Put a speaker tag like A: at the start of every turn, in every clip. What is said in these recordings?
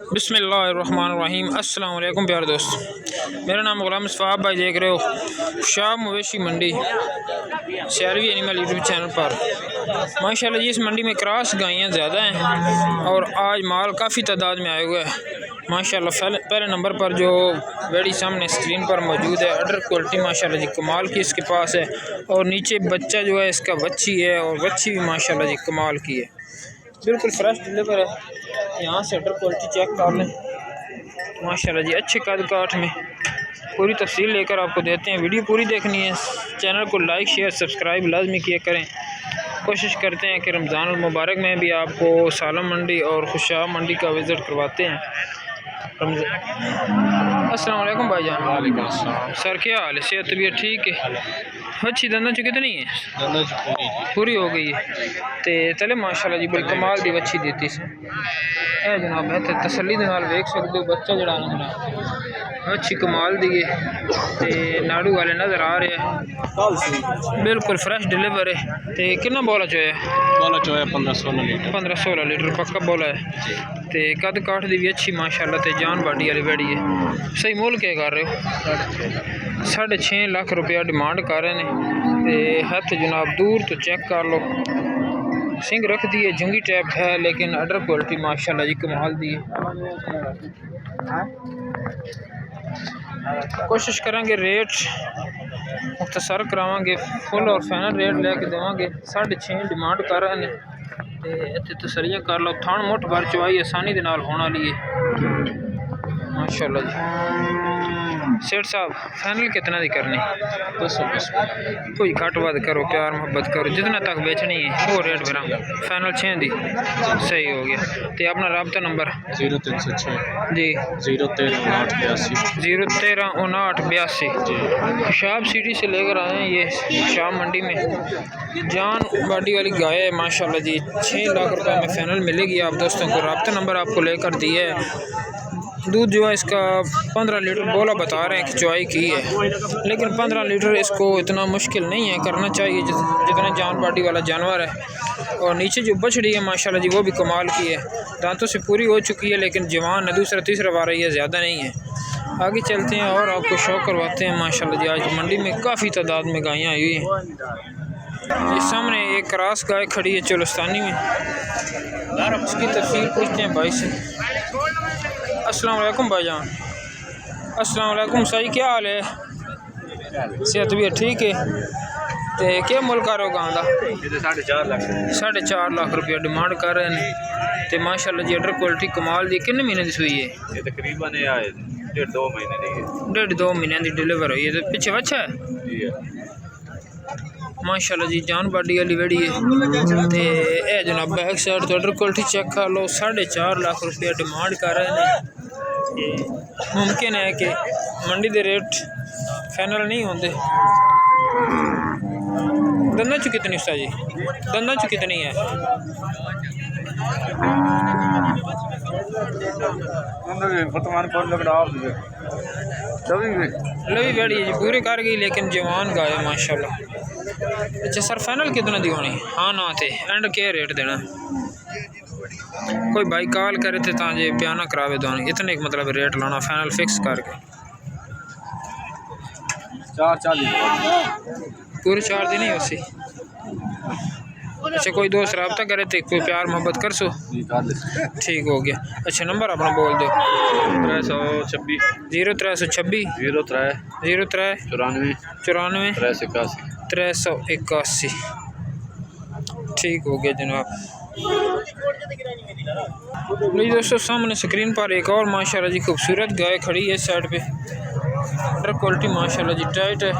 A: बिस्मिल्लाहिर्रहमानिर्रहीम। अस्सलाम वालेकुम प्यारे दोस्त, मेरा नाम गुलाम मुस्तफ़ा भाई, देख रहे हो शाह मवेशी मंडी शहरी एनिमल यूट्यूब चैनल पर। माशाल्लाह जी, इस मंडी में क्रॉस गायें ज़्यादा हैं और आज माल काफ़ी तादाद में आया हुआ है माशाल्लाह। पहले नंबर पर जो वेड़ी सामने स्क्रीन पर मौजूद है, अडर क्वालिटी माशाल्लाह जी कमाल की इसके पास है। और नीचे बच्चा जो है इसका बच्ची है और बच्ची भी माशाल्लाह जी कमाल की है, बिल्कुल फ्रेश डिलीवर है। यहाँ से अडर क्वालिटी चेक कर लें माशाल्लाह जी, अच्छे कद काठ में पूरी तफसील लेकर आपको देते हैं। वीडियो पूरी देखनी है, चैनल को लाइक शेयर सब्सक्राइब लाजमी किया करें। कोशिश करते हैं कि रमज़ान मुबारक में भी आपको सालम मंडी और खुशाब मंडी का विज़िट करवाते हैं। अस्सलाम वालेकुम भाईजान।
B: वालेकुम अस्सलाम।
A: सर क्या हाल है, सेहत तबीयत ठीक है? अच्छी दंदा चुकी तो नहीं है, पूरी हो गई है तो चले माशाल्लाह जी, बड़ी कमाल दी अच्छी देती से जनाब है तो तसली दे नाल वेख सकते हो। बच्चा जड़ा जनाब अच्छी कमाल दी है तो नाड़ू वाले नज़र आ रहे हैं, बिल्कुल फ्रेश डिलीवर है। तो कितना बोला चोया?
B: बोला चोया 15-16 लीटर।
A: 15-16 लीटर पक्का बोला है। तो कद काठ दी भी अच्छी माशाल्लाह ते जान बाडी वाली बैड़ी है। सही मुल क्या कर रहे हो? 6.5 लाख रुपया डिमांड कर रहे हैं। हथ जनाब दूर तो चेक कर लो, सिंग रख दी है, जंगी टैप है, लेकिन अडर क्वालिटी माशाल्लाह जी कमाल दी है। कोशिश करेंगे रेट मुख्तसर करावांगे, फुल और फाइनल रेट लेके देवांगे। 6.5 डिमांड कर रहे हैं तो इतने तसलियाँ कर लो। थान मुठ भर चवाई आसानी दे नाल होने वाली है माशाल्लाह जी। सेठ साहब फाइनल कितना दी करनी?
B: 220।
A: कोई घट वध करो, प्यार मोहब्बत करो, जितना तक बेचनी है वो रेट भरा। फाइनल 6 दी सही हो गया। तो अपना रब्ता नंबर
B: 0306
A: जी
B: 0135982
A: 0135982
B: जी।
A: शाब सिटी से लेकर आए हैं ये शाम मंडी में। जान बाडी वाली गाय है माशाल्लाह जी। 6 लाख रुपए में फाइनल मिलेगी आप दोस्तों को। रब्ता नंबर आपको लेकर दिया है। दूध जो है इसका 15 लीटर बोला बता रहे हैं कि चुवाई की है, लेकिन 15 लीटर इसको इतना मुश्किल नहीं है, करना चाहिए जितना जान बाडी वाला जानवर है। और नीचे जो बछड़ी है माशाल्लाह जी वो भी कमाल की है, दांतों से पूरी हो चुकी है, लेकिन जवान है, दूसरा तीसरा बार रही है, ज़्यादा नहीं है। आगे चलते हैं और आपको शो करवाते हैं माशाल्लाह जी। आज मंडी में काफ़ी तादाद में गायें आई हुई हैं। इस सामने एक क्रॉस गाय खड़ी है चोलस्तानी में, उसकी तफसील पूछते हैं भाई से। अस्सलाम वालेकुम भाईजान। अस्सलाम वालेकुम। सही क्या हाल है, सेहत भी ठीक है? तो क्या मुल करो गाँव का? 4.5 लाख रुपया डिमांड कर रहे हैं। तो माशाल्लाह जी अडर क्वालिटी कमाल दी। कितने महीने की सुई है?
B: ये तकरीबन 1.5-2 महीने की है।
A: 1.5-2 महीने की डिलीवर हुई है। तो पीछे बच्चा है माशाल्लाह जी, जान बाडी वाली वेड़ी है। तो यह जनाब बैक साइड तो अडर क्वालिटी चेक कर लो। 4.5 लाख रुपया डिमांड कर रहे हैं। मुमकिन है कि मंडी के रेट फाइनल नहीं होते। दंदा चु कितनी उस्ताद जी? दंदा चु कितनी है? लवी बैठी है जी, पूरी कर गई, लेकिन जवान गाय माशाल्लाह। अच्छा सर, फाइनल कितना दी होनी? हाँ ना थे एंड क्या रेट देना? कोई भाई कॉल करे थे ताजे बयाना करावे दो, इतने मतलब रेट लाना फाइनल फिक्स करके।
B: 440
A: पूरे 4 दिन ही उसी। अच्छा कोई दोस्त रब्ता करे तो कोई प्यार मोहब्बत कर सो, ठीक हो गया। अच्छा नंबर अपना बोल दो।
B: 326
A: 0326
B: 03
A: 03
B: 94
A: 94 381। ठीक हो गया जनाब। नहीं दोस्तों, सामने स्क्रीन पर एक और माशाल्लाह जी खूबसूरत गाय खड़ी है साइड पे। अडर क्वालिटी माशाल्लाह जी टाइट है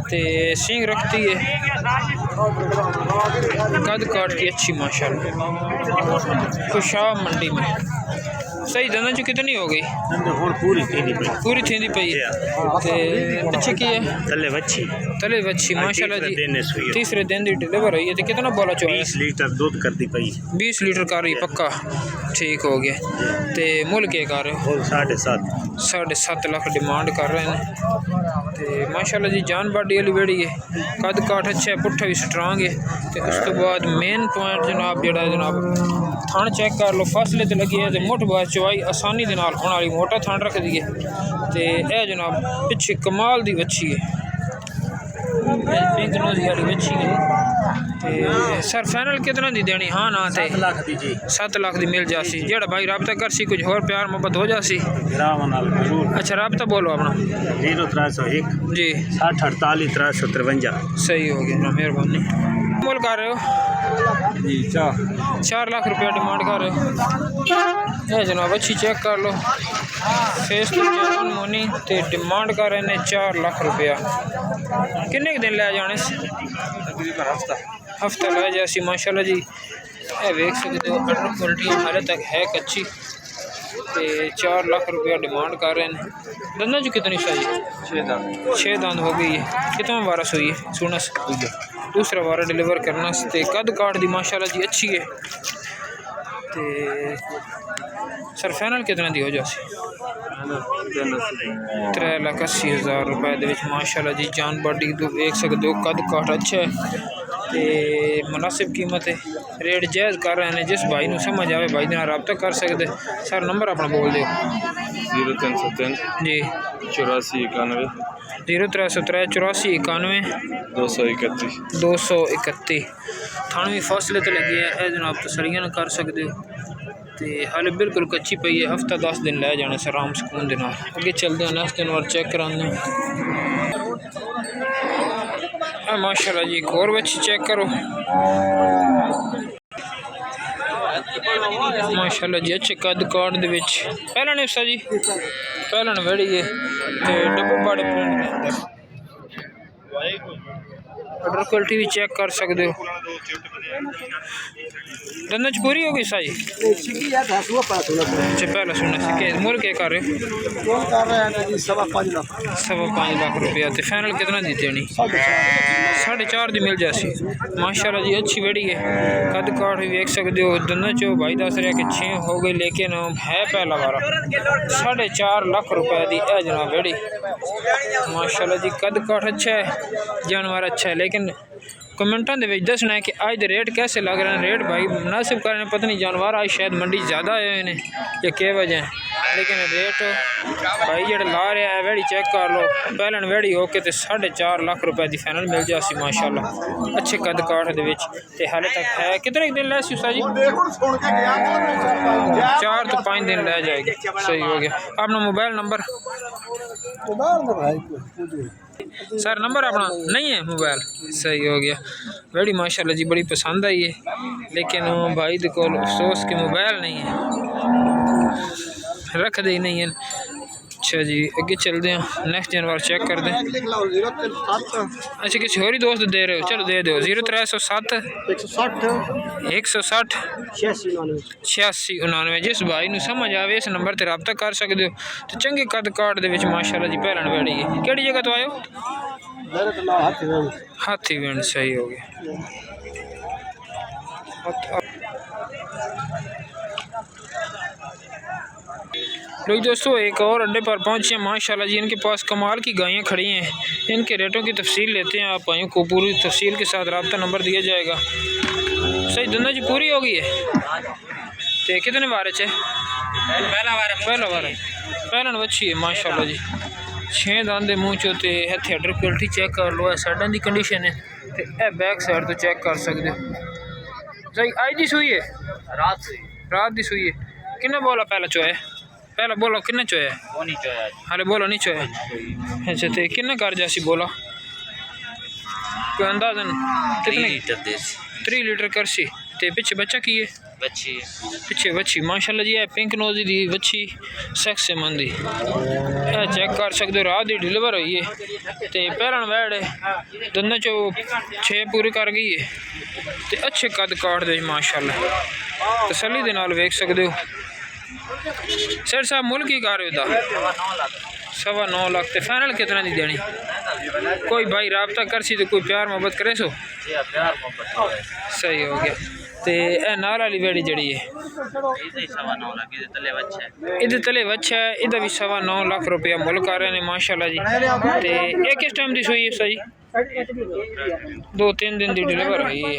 A: तो सींग रखती है, कद काट की अच्छी माशाल्लाह। खुशाब मंडी में सही दंदा चु कितनी हो गई? पूरी थी पई ते पीछे की है? तले बच्ची माशाल्लाह जी, तीसरे दिन दी डिलीवर हुई है। तो कितना बोला?
C: 20 लीटर दूध कर दी पई।
A: 20 लीटर कर रही पक्का, ठीक हो गया। तो मुल के कर रहे हो? 7.5 लाख डिमांड कर रहे हैं। तो माशाल्लाह जी जान बाडी वाली बेड़ी है, कद काठ अच्छा है, पुट्ठा भी स्ट्रांग है। तो उस तो बाद मेन पॉइंट जनाब जड़ा जनाब थान चेक कर लो, फासले तो लगी है तो मुठ बार चवाई आसानी के नाल होने वाली, मोटा थान रख दी है। तो यह जनाब पिछे कमाल की बच्ची है, पिंक नोज़ वाली बच्ची है। तो सर फाइनल कितना दी देनी? हाँ ना थे
C: 7 लाख दी जी।
A: 7 लाख की मिल जासी। जेड़ा भाई रबता कर सी कुछ और प्यार मोहब्बत हो जासी। अच्छा रबता बोलो अपना।
C: 0301
A: जी
C: 60 48 353।
A: सही हो गया, मेहरबानी। मोल कर रहे हो
C: जी
A: 4 लाख रुपया डिमांड कर रहे हो। ये जनाब अच्छी चेक कर लो, फेस तो जैन मोनी ते डिमांड कर रहे हैं 4 लाख रुपया। किन्ने दिन लै जाने? हफ्ता लै जासी माशाल्लाह जी। वेख सकते हो अंडर क्वालिटी हाले तक है कच्ची। ते 4 लाख रुपया डिमांड कर रहे हैं। दंदा जो कितनी सही? 6 दांत हो गई है। कितना वारस हुई है? सुनस दूसरा वारा डिलीवर करना। ते कद काट दी माशाल्लाह जी अच्छी है। ते सर फाइनल कितना दी हो जासी? 3,80,000 रुपये माशाल्लाह जी। जान बॉडी देख सकते हो, कद काट अच्छा है ते मुनासिब कीमत है। रेट जायज़ कर रहे हैं, जिस भाई को समझ आए भाई के रब्ता कर सकते। सर नंबर अपना बोल दो।
B: 0303
A: जी
B: 84 91
A: 0303 84 91
B: 231
A: 231। थानवी फासले तो लगी है जनाब, तसलियां कर सकते हो। तो हाले बिल्कुल कच्ची पई है, हफ्ता 10 दिन लै जाने से आराम सुकून के नाल। अगे चलते हैं नेक्स्ट दिन और चेक कराने। माशाल्लाह जी एक और बच्ची चेक करो माशाल्लाह जी। अच्छे कद काट दे विच पहला ने जी पहला वेड़ी है ते डब्बू बाड़े प्रिंट के अंदर। ऑर्डर क्वालिटी भी चेक कर सकते हो। दंदा च पूरी होगी साई? अच्छा पहला सुनना सीखे। मोल क्या कर रहे हो?
C: 5.5 लाख।
A: 5.5 लाख रुपया। तो फाइनल कितना दी देनी? 4.5 दी मिल जासी माशाल्लाह जी। अच्छी वेड़ी है, कद काट भी देख सकते हो। दंदा चो भाई दस रहा कि 6 हो गई, लेकिन है पहला वारा। 4.5 लाख रुपए की है जनाब वेड़ी माशाल्लाह जी। कद काट अच्छा है, जानवर अच्छा है, लेकिन कमेंटा के दसना है कि अज के रेट कैसे लग रहे हैं। रेट भाई मुनासिब करने, पता नहीं जानवर आज शायद मंडी ज़्यादा आए हैं या क्या वजह है, लेकिन रेट भाई जो ला रहा है वेड़ी चेक कर लो। पहलन वेड़ी होके तो 4.5 लाख रुपए की फाइनल मिल जासी माशाल्लाह। अच्छे कद काठ दे विच ते हाले तक है। कितने दिन लै सी जी? 4 तो 5 दिन लै जाएगी। सही हो गया। अपना मोबाइल नंबर? सर नंबर अपना नहीं है मोबाइल? सही हो गया। बड़ी माशाल्लाह जी बड़ी पसंद आई है, लेकिन भाई को अफसोस के मोबाइल नहीं है, रख दे ही नहीं है। अच्छा जी अगे चलते हैं, नेक्स्ट जानवर चेक कर दें। अच्छा किसी और ही दोस्त दे रहे हो? चलो दे दो। 0307 160 86 99। जिस भाई को समझ आवे इस नंबर पर रब्ता कर सकते हो। तो चंगे कद काट दे विच माशाल्लाह जी पहलन बैठी है। केड़ी जगह तो आयो? हाथी विंड। सही हो गया। लो दोस्तों एक और अड्डे पर पहुंचे माशाल्लाह जी। इनके पास कमाल की गायें खड़ी हैं। इनके रेटों की तफसील लेते हैं, आप भाइयों को पूरी तफसील के साथ रब्ता नंबर दिया जाएगा। सही दंदा जी पूरी हो गई है? तो कितने बारे च? पहला बार पहलन बच्ची है माशाल्लाह जी। 6 दांत के मुँह चो। तो इतने अडर क्वालिटी चेक कर लो, साइडा की कंडीशन है, तो यह बैक साइड तो चेक कर सकते हो। सही अज की सूई है? रात की सूई है। किन्ना बोला पहला चोया? पहला बोलो किन्ना चोया? हाले बोलो नहीं चोया। अच्छा तो किन्ना कर जासी बोला? कोई अंदाजन कितने? 3 लीटर करसी। तो पिछे बच्चा की है? पिछे बच्ची माशाल्लाह जी है पिंक नोज दी बच्ची, सेक्स से मंदी चेक कर सकते हो। रात की डिलीवर हुई है। तो पहलन वैड दंदा चो 6 पूरी कर गई है। तो अच्छे कद काट दे माशाल्लाह, तसली दे नाल वेख सकते हो। सर साहब मुल की कर रहे हो? 9.25 लाख। तो फाइनल कितना दी देनी? कोई भाई रब्ता कर सी तो कोई प्यार मोहब्बत करे सो? सही हो गया। तो यह नाल वाली बेड़ी जड़ी है इधर तले बच्चा है, इधर भी 9.25 लाख रुपया मुल कर रहे हैं माशाल्लाह जी। तो ये किस टाइम की सुई है सही 2-3 दिन की डिलीवर हुई है।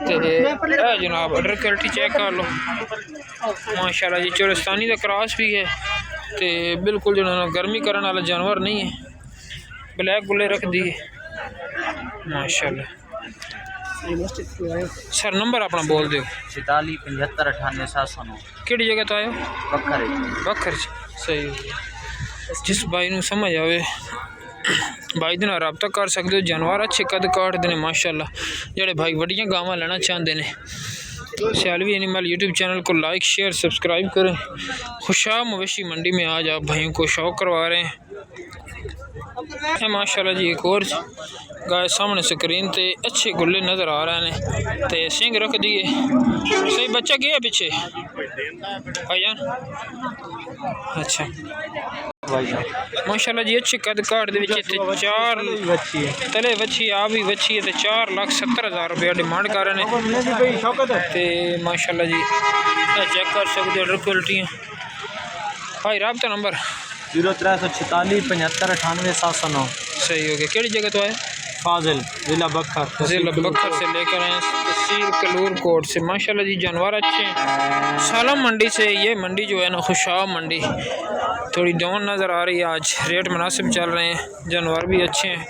A: तो जनाब अडर क्वालिटी चेक कर लो माशाल्लाह जी। चोरस्तानी का क्रॉस भी है तो बिल्कुल जो गर्मी करने वाला जानवर नहीं है, ब्लैक बुले रख दी है माशाल्लाह। सर नंबर अपना बोल दो।
D: 46 75 98 709
A: किहड़ी जगह तो आयो
D: बखर
A: बखर सही हो गया। जिस भाई नूं समझ आवे भाई दे नाल रब्ता कर सकते हो। जानवर अच्छे कद काटते हैं माशाल्लाह। जेड़े भाई वड्डियां गावां लेना चाहते हैं सियालवी एनिमल यूट्यूब चैनल को लाइक शेयर सब्सक्राइब करें। खुशाब मवेशी मंडी में आज आप भाइयों को शौक करवा रहे हैं। माशाल्लाह जी एक और गाय सामने स्क्रीन ते अच्छे गुल्ले नज़र आ रहे हैं ते सिंग रख दिए सही। बच्चा गया पीछे भाईजान अच्छा माशाल्लाह जी। अच्छे कद काट दे विच ते 4 तले बच्ची आ भी बच्ची है ते 4,70,000 रुपया डिमांड कर रहे हैं ते माशाल्लाह जी। चेक कर सकते हो क्वालिटियाँ। भाई राब्ता नंबर
D: 0346 75 98 709
A: सही हो गया। केड़ी जगह तो आए
D: फाजिल जिला बखर
A: से लेकर आए तहसील कलूर कोट से माशाल्लाह जी। जानवर अच्छे हैं। सालम मंडी से ये मंडी जो है ना खुशाब मंडी थोड़ी डाउन नज़र आ रही है आज। रेट मुनासिब चल रहे हैं, जानवर भी अच्छे हैं।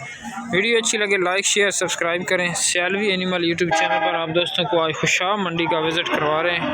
A: वीडियो अच्छी लगे लाइक शेयर सब्सक्राइब करें। सियालवी एनिमल यूट्यूब चैनल पर आप दोस्तों को आज खुशाब मंडी का विज़िट करवा रहे हैं।